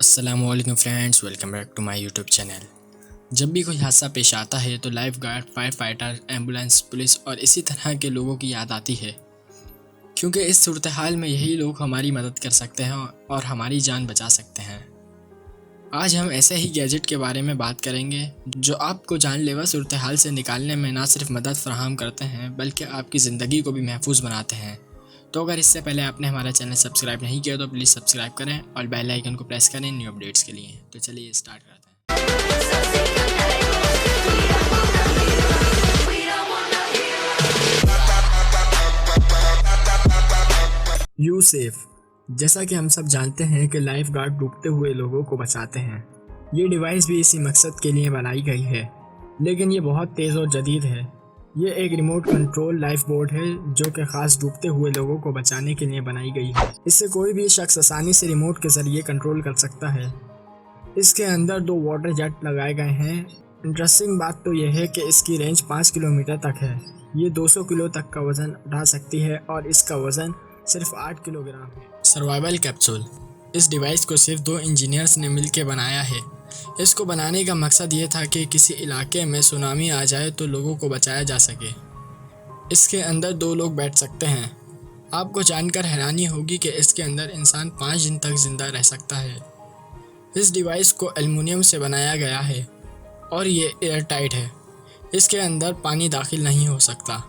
अस्सलामुअलैकुम friends, welcome back to my YouTube channel. जब भी कोई हादसा पेश आता है तो lifeguard, firefighter, ambulance, police और इसी तरह के लोगों की याद आती है, क्योंकि इस सूरत हाल में यही लोग हमारी मदद कर सकते हैं और हमारी जान बचा सकते हैं। आज हम ऐसे ही गैजेट के बारे में बात करेंगे जो आपको जानलेवा सूरत हाल से निकालने में ना सिर्फ मदद फराहम करते हैं बल्कि आपकी ज़िंदगी को भी महफूज बनाते हैं। तो अगर इससे पहले आपने हमारा चैनल सब्सक्राइब नहीं किया तो प्लीज़ सब्सक्राइब करें और बेल आइकन को प्रेस करें न्यू अपडेट्स के लिए। तो चलिए स्टार्ट करते हैं। यूसेफ, जैसा कि हम सब जानते हैं कि लाइफ गार्ड डूबते हुए लोगों को बचाते हैं। ये डिवाइस भी इसी मकसद के लिए बनाई गई है, लेकिन ये बहुत तेज़ और जदीद है। ये एक रिमोट कंट्रोल लाइफ बोट है जो कि ख़ास डूबते हुए लोगों को बचाने के लिए बनाई गई है। इससे कोई भी शख्स आसानी से रिमोट के ज़रिए कंट्रोल कर सकता है। इसके अंदर 2 वाटर जेट लगाए गए हैं। इंटरेस्टिंग बात तो यह है कि इसकी रेंज 5 किलोमीटर तक है। ये 200 किलो तक का वज़न उठा सकती है और इसका वज़न सिर्फ 8 किलोग्राम है। सर्वाइवल कैप्सूल, इस डिवाइस को सिर्फ 2 इंजीनियर्स ने मिलकर बनाया है। इसको बनाने का मकसद ये था कि किसी इलाके में सुनामी आ जाए तो लोगों को बचाया जा सके। इसके अंदर 2 लोग बैठ सकते हैं। आपको जानकर हैरानी होगी कि इसके अंदर इंसान 5 दिन तक जिंदा रह सकता है। इस डिवाइस को एल्युमिनियम से बनाया गया है और ये एयर टाइट है। इसके अंदर पानी दाखिल नहीं हो सकता।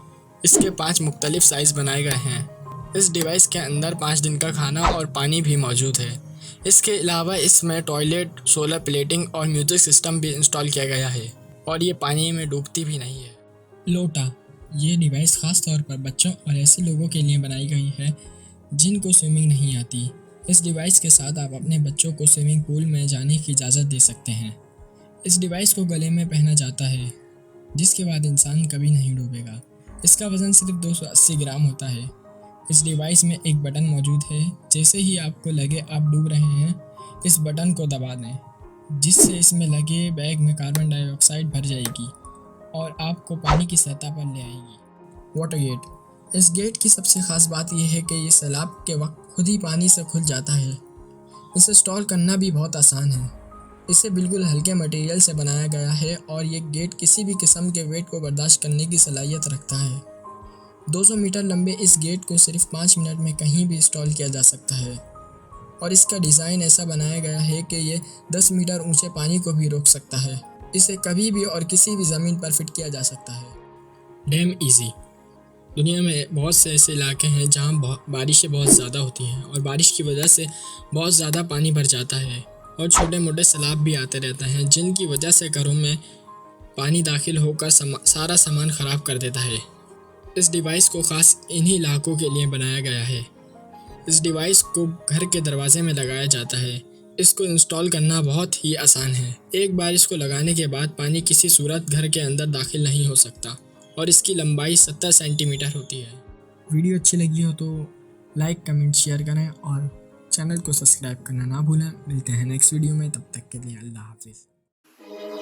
इसके 5 मुख्तलिफ साइज़ बनाए गए हैं। इस डिवाइस के अंदर 5 दिन का खाना और पानी भी मौजूद है। इसके अलावा इसमें टॉयलेट, सोलर प्लेटिंग और म्यूजिक सिस्टम भी इंस्टॉल किया गया है और ये पानी में डूबती भी नहीं है। लोटा, ये डिवाइस ख़ास तौर पर बच्चों और ऐसे लोगों के लिए बनाई गई है जिनको स्विमिंग नहीं आती। इस डिवाइस के साथ आप अपने बच्चों को स्विमिंग पूल में जाने की इजाज़त दे सकते हैं। इस डिवाइस को गले में पहना जाता है, जिसके बाद इंसान कभी नहीं डूबेगा। इसका वज़न सिर्फ 280 ग्राम होता है। इस डिवाइस में एक बटन मौजूद है। जैसे ही आपको लगे आप डूब रहे हैं, इस बटन को दबा दें, जिससे इसमें लगे बैग में कार्बन डाइऑक्साइड भर जाएगी और आपको पानी की सतह पर ले आएगी। वाटर गेट, इस गेट की सबसे ख़ास बात यह है कि ये सैलाब के वक्त खुद ही पानी से खुल जाता है। इसे इंस्टॉल करना भी बहुत आसान है। इसे बिल्कुल हल्के मटेरियल से बनाया गया है और ये गेट किसी भी किस्म के वेट को बर्दाश्त करने की सलाहियत रखता है। 200 मीटर लंबे इस गेट को सिर्फ 5 मिनट में कहीं भी इंस्टॉल किया जा सकता है और इसका डिज़ाइन ऐसा बनाया गया है कि ये 10 मीटर ऊंचे पानी को भी रोक सकता है। इसे कभी भी और किसी भी ज़मीन पर फिट किया जा सकता है। डैम इजी, दुनिया में बहुत से ऐसे इलाके हैं जहां बारिशें बहुत ज़्यादा होती हैं और बारिश की वजह से बहुत ज़्यादा पानी भर जाता है और छोटे मोटे सैलाब भी आते रहते हैं, जिनकी वजह से घरों में पानी दाखिल होकर सारा सामान ख़राब कर देता है। इस डिवाइस को ख़ास इन्हीं इलाकों के लिए बनाया गया है। इस डिवाइस को घर के दरवाजे में लगाया जाता है। इसको इंस्टॉल करना बहुत ही आसान है। एक बार इसको लगाने के बाद पानी किसी सूरत घर के अंदर दाखिल नहीं हो सकता और इसकी लंबाई 70 सेंटीमीटर होती है। वीडियो अच्छी लगी हो तो लाइक, कमेंट, शेयर करें और चैनल को सब्सक्राइब करना ना भूलें। मिलते हैं नेक्स्ट वीडियो में, तब तक के लिए अल्लाह हाफिज़।